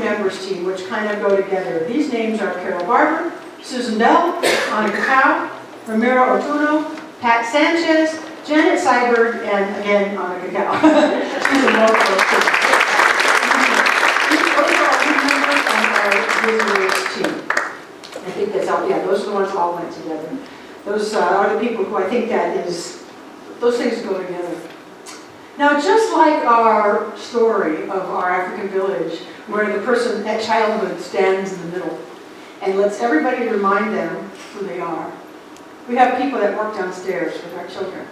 members team, which kind of go together. These names are Carol Barber, Susan Bell, Monica Cow, Ramiro Otuno, Pat Sanchez, Janet Seibert, and again, Monica Cow. She's a local too. Those are our new members on our visitors team. I think that's all, yeah, those are the ones all went together. Those are the people who I think those things go together. Now, just like our story of our African village, where the person at childhood stands in the middle and lets everybody remind them who they are, we have people that work downstairs with our children.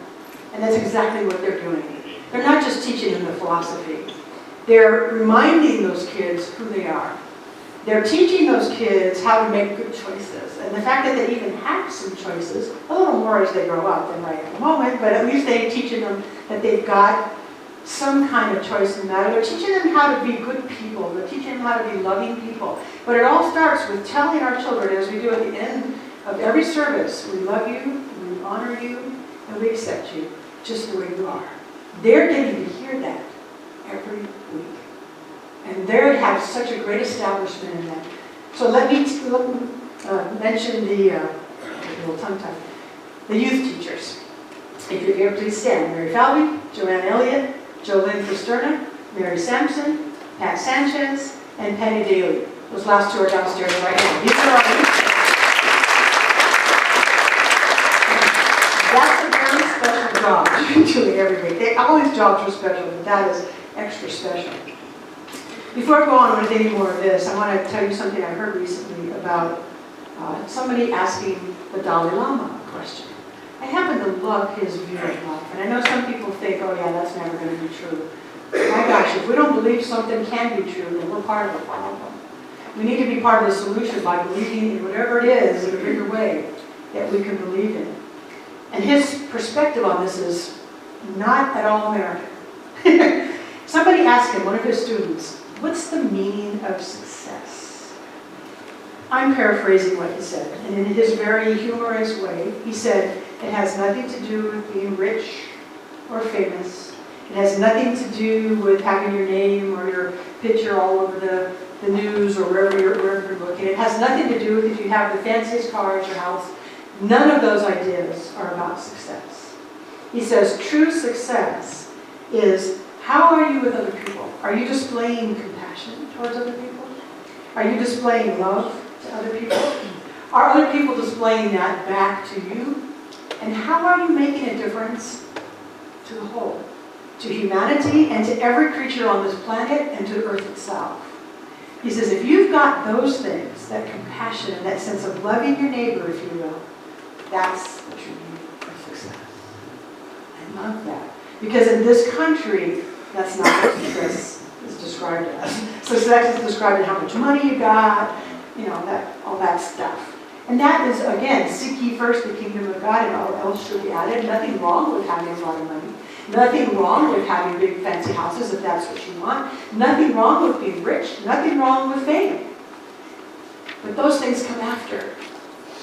And that's exactly what they're doing. They're not just teaching them the philosophy. They're reminding those kids who they are. They're teaching those kids how to make good choices. And the fact that they even have some choices, a little more as they grow up than right at the moment, but at least they're teaching them that they've got some kind of choice in that. They're teaching them how to be good people. They're teaching them how to be loving people. But it all starts with telling our children, as we do at the end of every service, we love you, we honor you, and we accept you just the way you are. They're getting to hear that every week. And they have such a great establishment in that. So let me mention the youth teachers. If you're here, please stand. Mary Falvey, Joanne Elliott, Jolynn Cristerna, Mary Sampson, Pat Sanchez, and Penny Daly. Those last two are downstairs right now. These are our youth. That's a very special job doing every week. All these jobs are special, but that is extra special. Before I go on with any more of this, I want to tell you something I heard recently about somebody asking the Dalai Lama a question. I happen to love his view of life, and I know some people think, oh yeah, that's never going to be true. My gosh, if we don't believe something can be true, then we're part of the problem. We need to be part of the solution by believing in whatever it is in a bigger way that we can believe in. And his perspective on this is not at all American. Somebody asked him, one of his students, what's the meaning of success? I'm paraphrasing what he said, and in his very humorous way, he said, it has nothing to do with being rich or famous. It has nothing to do with having your name or your picture all over the news or wherever you're looking. It has nothing to do with if you have the fanciest car at your house. None of those ideas are about success. He says true success is how are you with other people? Are you displaying compassion towards other people? Are you displaying love to other people? Are other people displaying that back to you? And how are you making a difference to the whole? To humanity and to every creature on this planet and to Earth itself. He says if you've got those things, that compassion and that sense of loving your neighbor, if you will, that's the true meaning of success. I love that. Because in this country, that's not what success is described as. Success is described as how much money you got, all that stuff. And that is, again, seek ye first the kingdom of God and all else should be added. Nothing wrong with having a lot of money. Nothing wrong with having big fancy houses if that's what you want. Nothing wrong with being rich. Nothing wrong with fame. But those things come after.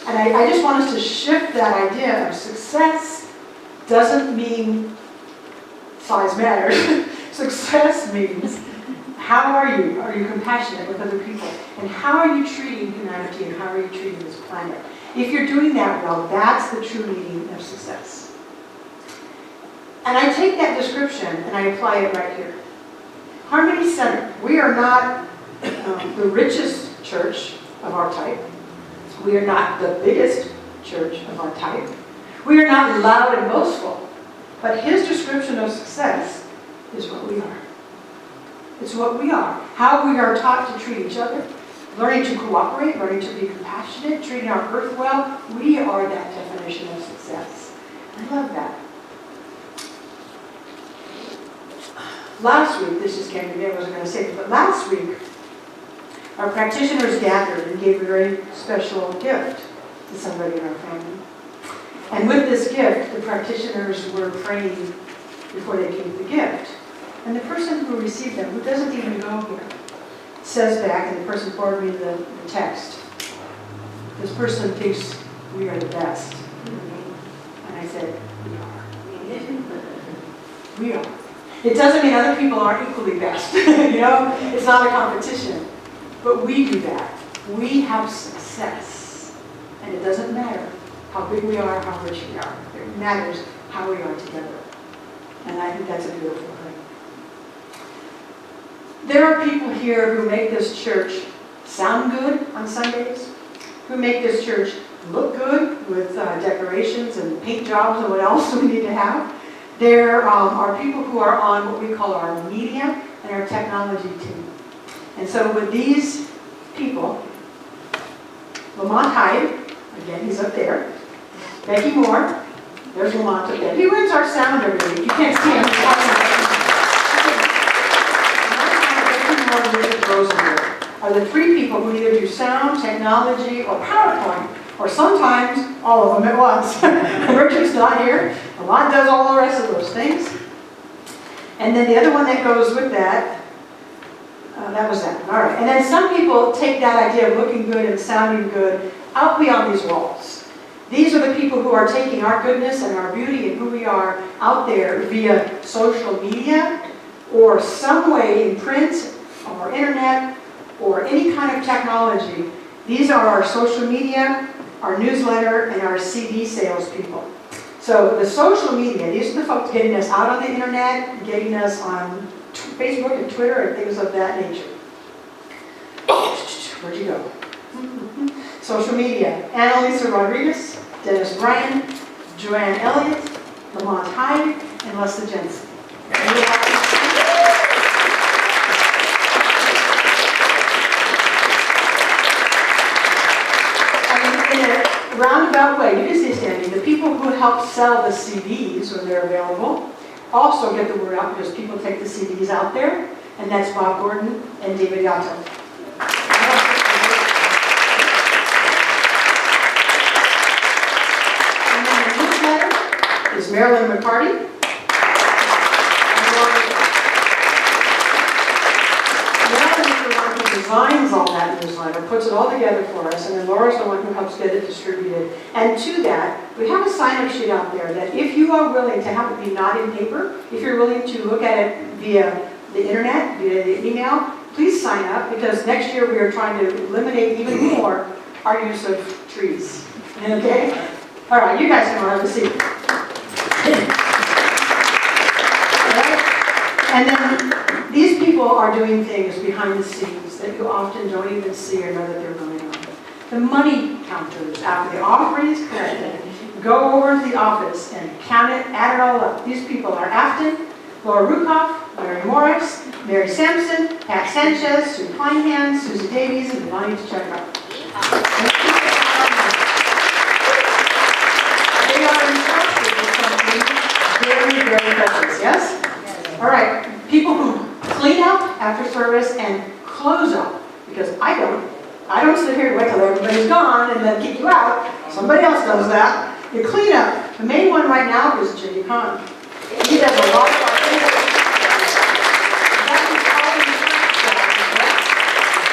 And I just want us to shift that idea of success doesn't mean size matters. Success means how are you? Are you compassionate with other people? And how are you treating humanity and how are you treating this planet? If you're doing that well, that's the true meaning of success. And I take that description and I apply it right here. Harmony Center. We are not the richest church of our type. We are not the biggest church of our type. We are not loud and boastful. But his description of success is what we are. It's what we are. How we are taught to treat each other, learning to cooperate, learning to be compassionate, treating our earth well. We are that definition of success. I love that. Last week, this just came to me, I wasn't going to say it, but last week, our practitioners gathered and gave a very special gift to somebody in our family. And with this gift, the practitioners were praying before they gave the gift. And the person who received them, who doesn't even go here, says back, and the person forwarded me the text, this person thinks we are the best. And I said, we are. We are. It doesn't mean other people aren't equally best. It's not a competition. But we do that. We have success. And it doesn't matter how big we are, how rich we are. It matters how we are together. And I think that's a beautiful thing. There are people here who make this church sound good on Sundays, who make this church look good with decorations and paint jobs and what else we need to have. There are people who are on what we call our media and our technology team. And so with these people, Lamont Hyde, again, he's up there. Becky Moore, there's Lamont up there. He runs our sound every week. You can't see him. Becky Moore and Richard Rosenberg are the three people who either do sound, technology, or PowerPoint, or sometimes all of them at once. Richard's not here. Lamont does all the rest of those things. And then the other one that goes with that, that was that. All right. And then some people take that idea of looking good and sounding good out beyond these walls. These are the people who are taking our goodness and our beauty and who we are out there via social media or some way in print or internet or any kind of technology. These are our social media, our newsletter, and our CD salespeople. So the social media, these are the folks getting us out on the internet, getting us on Facebook and Twitter and things of that nature. Where'd you go? Social media. Annalisa Rodriguez, Dennis Bryan, Joanne Elliott, Lamont Hyde, and Leslie Jensen. In a roundabout way, you can see standing, the people who help sell the CDs when they're available also get the word out because people take the CDs out there, and that's Bob Gordon and David Yato. And then the newsletter is Marilyn McCarty. Marilyn is the one who designs all that newsletter, puts it all together for us, and then Laura's the one who helps get it distributed. And to that, we have a sign-up sheet out there that if you are willing to have it be not in paper, if you're willing to look at it via the internet, via the email, please sign up because next year we are trying to eliminate even more our use of trees. Okay? All right, you guys can have a seat. All right? And then these people are doing things behind the scenes that you often don't even see or know that they're going on. The money counters, after the offering is collected, go over to the office and count it, add it all up. These people are Afton, Laura Rukoff, Larry Morris, Mary Sampson, Pat Sanchez, Sue Kleinhand, Susie Davies, and Bonnie DeCecco. They are entrusted with something very, very precious, yes? All right, people who clean up after service and close up, because I don't sit here and wait till everybody's gone and then kick you out. Somebody else does that. You clean up. The main one right now is Jimmy Kahn. He does a lot of our things.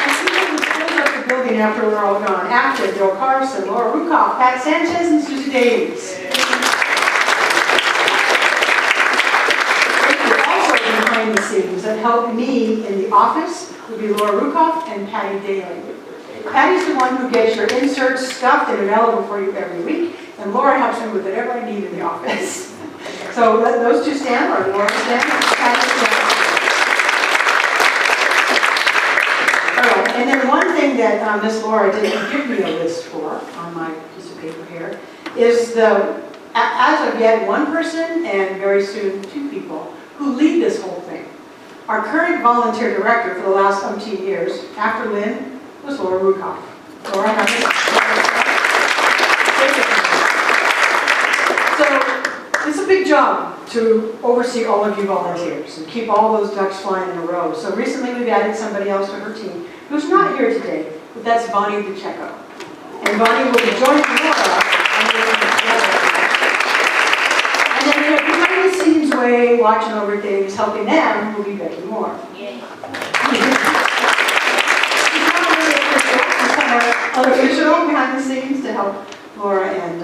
And people who clean up the building after we're all gone. After Bill Carson, Laura Rukoff, Pat Sanchez, and Susie Davies. Also behind the scenes that help me in the office would be Laura Rukoff and Patty Daly. Patty's the one who gets your inserts stuffed and available for you every week, and Laura helps me with whatever I need in the office. So those two stand, or Laura stand, Patty stand. All right, and then one thing that Miss Laura didn't give me a list for on my piece of paper here is as of yet, one person and very soon two people who lead this whole thing. Our current volunteer director for the last umpteen years, after Lynn, was Laura Rukoff. Laura has So it's a big job to oversee all of you volunteers and keep all those ducks flying in a row. So recently we've added somebody else to her team who's not here today, but that's Bonnie DeCecco. And Bonnie will be joining Laura. And then in a behind the scenes way, watching over things, helping them, will be Becky Moore. Unofficial behind the scenes to help Laura and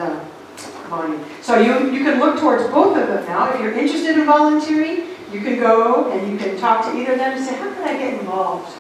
Bonnie. So you can look towards both of them now. If you're interested in volunteering, you can go and you can talk to either of them and say, how can I get involved?